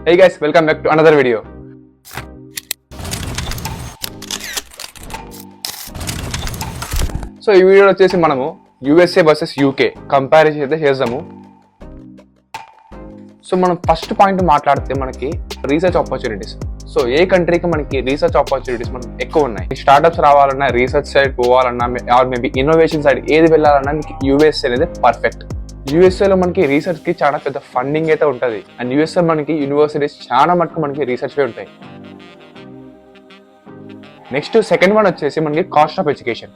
Hey guys, welcome back to another video. So ఈ వీడియోలో వచ్చేసి మనము USA వర్సెస్ UK కంపారిజన్ అయితే చేద్దాము. సో మనం ఫస్ట్ పాయింట్ మాట్లాడితే మనకి రీసెర్చ్ ఆపర్చునిటీస్. సో ఏ కంట్రీకి మనకి రీసెర్చ్ ఆపర్చునిటీస్ మనకి ఎక్కువ ఉన్నాయి. స్టార్ట్అప్స్ రావాలన్నా, రీసెర్చ్ సైడ్ పోవాలన్నా, ఆర్ మేబీ ఇన్నోవేషన్ సైడ్ ఏది వెళ్ళాలన్నా మీకు USA అనేది పర్ఫెక్ట్. యూఎస్ఏలో మనకి రీసెర్చ్ కి చాలా పెద్ద ఫండింగ్ అయితే ఉంటుంది. అండ్ యూఎస్ఏ మనకి యూనివర్సిటీస్ చాలా మటుకు మనకి రీసెర్చ్ ఉంటాయి. నెక్స్ట్ సెకండ్ వన్ వచ్చేసి మనకి కాస్ట్ ఆఫ్ ఎడ్యుకేషన్.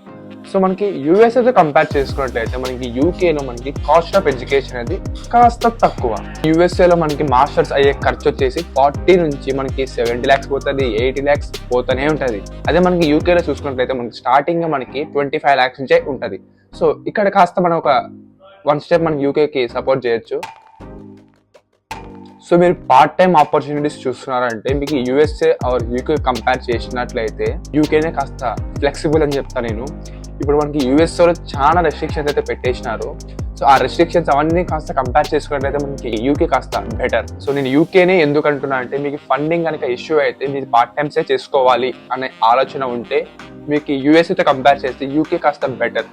సో మనకి యూఎస్ఏతో కంపేర్ చేసుకున్నట్లయితే మనకి యూకేలో మనకి కాస్ట్ ఆఫ్ ఎడ్యుకేషన్ అనేది కాస్త తక్కువ. యూఎస్ఏలో మనకి మాస్టర్స్ అయ్యే ఖర్చు వచ్చేసి 40 నుంచి మనకి 70 lakhs పోతుంది, 80 lakhs పోతూనే ఉంటుంది. అదే మనకి యూకేలో చూసుకున్నట్లయితే మనకి స్టార్టింగ్ మనకి 25 lakhs నుంచే ఉంటుంది. సో ఇక్కడ కాస్త మనం ఒక వన్ స్టెప్ మనం యూకేకి సపోర్ట్ చేయొచ్చు. సో మీరు పార్ట్ టైం ఆపర్చునిటీస్ చూస్తున్నారంటే మీకు యూఎస్ఏ ఆర్ యూకే కంపేర్ చేసినట్లయితే యూకేనే కాస్త ఫ్లెక్సిబుల్ అని చెప్తాను నేను. ఇప్పుడు మనకి యూఎస్ఏలో చాలా రెస్ట్రిక్షన్స్ అయితే పెట్టేసినారు. సో ఆ రెస్ట్రిక్షన్స్ అవన్నీ కాస్త కంపేర్ చేసుకున్నట్లయితే మనకి యూకే కాస్త బెటర్. సో నేను యూకేనే ఎందుకు అంటున్నా అంటే మీకు ఫండింగ్ కనుక ఇష్యూ అయితే మీరు పార్ట్ టైమ్సే చేసుకోవాలి అనే ఆలోచన ఉంటే మీకు యూఎస్ఏతో కంపేర్ చేస్తే యూకే కాస్త బెటర్.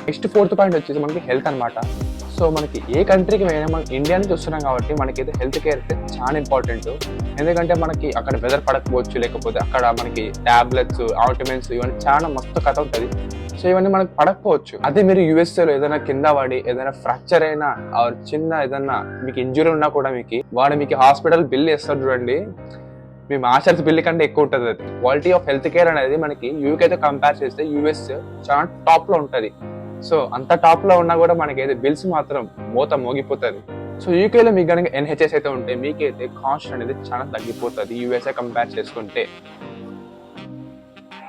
నెక్స్ట్ ఫోర్త్ పాయింట్ వచ్చేసి మనకి హెల్త్ అనమాట. సో మనకి ఏ కంట్రీకి అయినా మనం ఇండియా నుంచి వస్తున్నాం కాబట్టి మనకైతే హెల్త్ కేర్ అయితే చాలా ఇంపార్టెంట్. ఎందుకంటే మనకి అక్కడ వెదర్ పడకపోవచ్చు, లేకపోతే అక్కడ మనకి టాబ్లెట్స్, ఆయింట్మెంట్స్ ఇవన్నీ చాలా మస్తు కథ ఉంటుంది. సో ఇవన్నీ మనకి పడకపోవచ్చు. అదే మీరు యూఎస్ఏలో ఏదైనా కింద పడి ఏదైనా ఫ్రాక్చర్ అయినా చిన్న ఏదైనా మీకు ఇంజురీ ఉన్నా కూడా వాడు మీకు హాస్పిటల్ బిల్ వేస్తారు చూడండి, మీ మాస్టర్స్ బిల్ కంటే ఎక్కువ ఉంటుంది. అది క్వాలిటీ ఆఫ్ హెల్త్ కేర్ అనేది మనకి యూకేతో కంపేర్ చేస్తే యూఎస్ చాలా టాప్ లో ఉంటుంది. సో అంత టాప్ లో ఉన్నా కూడా మనకైతే బిల్స్ మాత్రం మోగిపోతుంది. సో యూకేలో మీకు కనుక ఎన్హెచ్ఎస్ అయితే ఉంటే మీకైతే కాస్ట్ అనేది చాలా తగ్గిపోతుంది యూఎస్ఏ కంపేర్ చేసుకుంటే.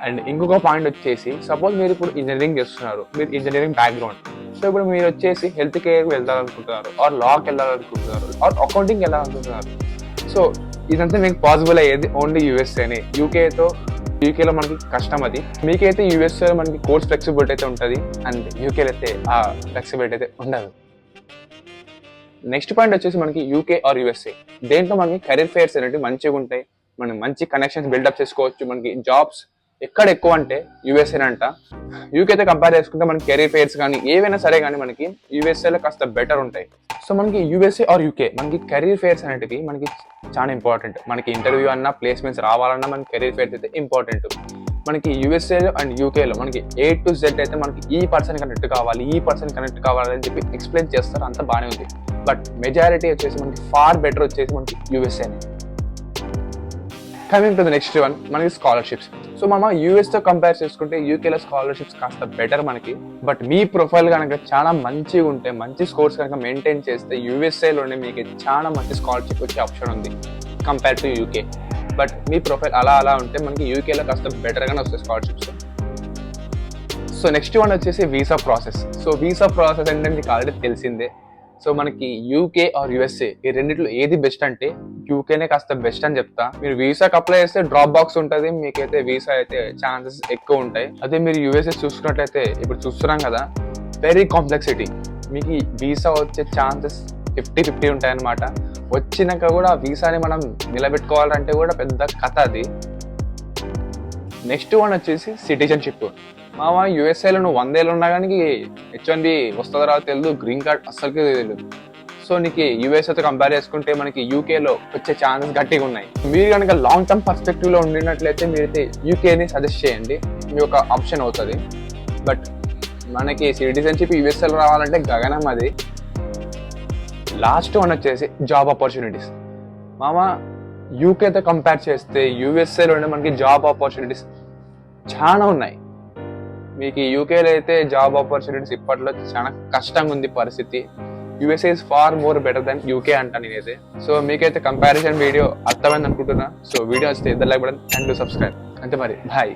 అండ్ ఇంకొక పాయింట్ వచ్చేసి సపోజ్ మీరు ఇప్పుడు ఇంజనీరింగ్ చేస్తున్నారు, మీరు ఇంజనీరింగ్ బ్యాక్గ్రౌండ్. సో ఇప్పుడు మీరు వచ్చేసి హెల్త్ కేర్ వెళ్ళాలనుకుంటున్నారు, ఆర్ లాకి వెళ్ళాలనుకుంటున్నారు, ఆర్ అకౌంటింగ్ వెళ్ళాలనుకుంటున్నారు. సో ఇదంతా మీకు పాసిబుల్ అయ్యేది ఓన్లీ యూఎస్ఏనే. యూకేలో మనకి కష్టం అది. మీకైతే యూఎస్ఏలో మనకి కోర్స్ ఫ్లెక్సిబిలిటీ అయితే ఉంటుంది, అండ్ యూకేలో అయితే ఆ ఫ్లెక్సిబిలిటీ అయితే ఉండదు. నెక్స్ట్ పాయింట్ వచ్చేసి మనకి యూకే ఆర్ యూఎస్ఏ, దేంట్లో మనకి కెరీర్ ఫేర్స్ అనేవి మంచిగా ఉంటాయి, మనం మంచి కనెక్షన్స్ బిల్డప్ చేసుకోవచ్చు. మనకి జాబ్స్ ఎక్కడ ఎక్కువ అంటే యూఎస్ఏనే అంట. యూకేతో కంపేర్ చేసుకుంటే మనకి కెరీర్ ఫేర్స్ కానీ ఏవైనా సరే కానీ మనకి యూఎస్ఏలో కాస్త బెటర్ ఉంటాయి. సో మనకి యూఎస్ఏ ఆర్ యూకే మనకి కెరీర్ ఫేర్స్ అనేటివి మనకి చాలా ఇంపార్టెంట్. మనకి ఇంటర్వ్యూ అన్నా, ప్లేస్మెంట్స్ రావాలన్నా మనకి కెరీర్ ఫేర్స్ అయితే ఇంపార్టెంట్. మనకి యూఎస్ఏలో అండ్ యూకేలో మనకి A to Z అయితే మనకి ఈ పర్సన్ కనెక్ట్ కావాలని చెప్పి ఎక్స్ప్లెయిన్ చేస్తారు, అంత బాగానే ఉంది. బట్ మెజారిటీ వచ్చేసి మనకి ఫార్ బెటర్ వచ్చేసి మనకి యూఎస్ఏనే. Coming to the next one మనకి స్కాలర్షిప్స్. సో మనం యూఎస్తో కంపేర్ చేసుకుంటే యూకేలో స్కాలర్షిప్స్ కాస్త బెటర్ మనకి. బట్ మీ ప్రొఫైల్ కనుక చాలా మంచిగా ఉంటే, మంచి స్కోర్స్ కనుక మెయింటైన్ చేస్తే యూఎస్ఏలోనే మీకు చాలా మంచి స్కాలర్షిప్ వచ్చే ఆప్షన్ ఉంది compare to UK. But me profile అలా ఉంటే మనకి యూకేలో కాస్త బెటర్గానే వస్తాయి స్కాలర్షిప్స్. సో నెక్స్ట్ వన్ వచ్చేసి visa process. So visa process అంటే మీకు ఆల్రెడీ తెలిసిందే. సో మనకి యూకే ఆర్ యూఎస్ఏ ఈ రెండిట్లో ఏది బెస్ట్ అంటే యూకేనే కాస్త బెస్ట్ అని చెప్తా. మీరు వీసాకి అప్లై చేస్తే డ్రాప్ బాక్స్ ఉంటుంది, మీకైతే వీసా అయితే ఛాన్సెస్ ఎక్కువ ఉంటాయి. అదే మీరు యూఎస్ఏ చూసుకున్నట్లయితే ఇప్పుడు చూస్తున్నాం కదా, వెరీ కాంప్లెక్సిటీ. మీకు వీసా వచ్చే ఛాన్సెస్ 50-50 ఉంటాయి అన్నమాట. వచ్చినాక కూడా వీసాని మనం నిలబెట్టుకోవాలంటే కూడా పెద్ద కథ అది. నెక్స్ట్ వన్ వచ్చేసి సిటిజన్షిప్. మామ యూఎస్ఏలో నువ్వు 100 ఏళ్ళు ఉన్నా కానీ H1B వస్తుందో రాదో తెలియదు, గ్రీన్ కార్డ్ అస్సలకి తెలియదు. సో నీకు యూఎస్ఏతో కంపేర్ చేసుకుంటే మనకి యూకేలో వచ్చే ఛాన్సెస్ గట్టిగా ఉన్నాయి. మీరు కనుక లాంగ్ టర్మ్ పర్స్పెక్టివ్లో ఉండినట్లయితే మీరైతే యూకేని సజెస్ట్ చేయండి, మీ ఒక ఆప్షన్ అవుతుంది. బట్ మనకి సిటిజన్షిప్ యూఎస్ఏలో రావాలంటే గగనం అది. లాస్ట్ వన్ వచ్చేసి జాబ్ ఆపర్చునిటీస్. మామ యూకేతో కంపేర్ చేస్తే యూఎస్ఏలోనే మనకి జాబ్ ఆపర్చునిటీస్ చాలా ఉన్నాయి. మీకు యూకేలో అయితే జాబ్ ఆపర్చునిటీస్ ఇప్పట్లో చాలా కష్టంగా ఉంది పరిస్థితి. USA is far more better than UK అంటాను నేనైతే. సో మీకైతే కంపారిజన్ వీడియో అర్థమైంది అనుకుంటున్నా. సో వీడియో వస్తే ఇద్దరు లైక్ బటన్ అండ్ సబ్స్క్రైబ్. అంతే మరి, బాయ్.